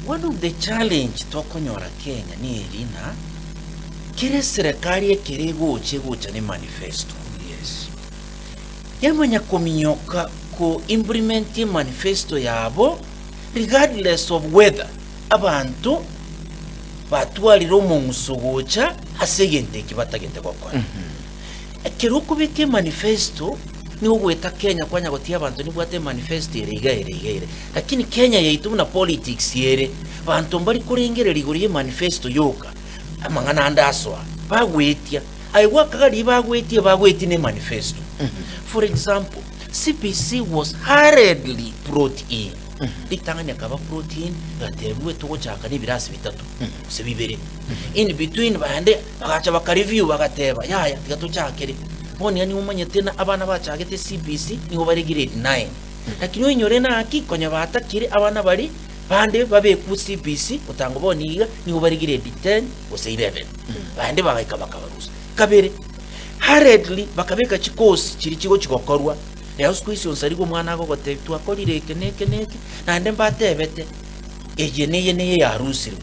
one of the challenge tokonyora Kenya ni erina kire serikali ekire gocha ni manifesto. Yes. Yamanya kominyoka ko implement manifesto yabo regardless of whether abantu batwalira omunso gocha asegente kibatagente gokora. Ekiro kubike manifesto ni ogweta Kenya kwanya gotia abantu ni bwate manifesto ere lakini Kenya yaitu na politics yere bantu mbali kurengere ligoriye manifesto yoka amangana andaswa bagwetia aiwa kagari bagweti ne manifesto. For example, CBC was hurriedly brought in. Litanganya kaba protein gateruwe tugo chaka ni birasi bitatu sebibere in between bande bagacha bakareview bagateba yaya tigato chakere boni yani umanye tena abana bachagete CBC niho bari grade 9 lakini wenyore na aki konya batakire abana bari bande babe ku CBC utango boniga niho bari grade 10 ose 11 bande bagaika bakabarusa kabere hurriedly bakabeka chikosi kiri kigo kigokorwa ya squeeze onsarigo mwana gogote twakorire keneke nande mbatebete eye neye ya rusirwe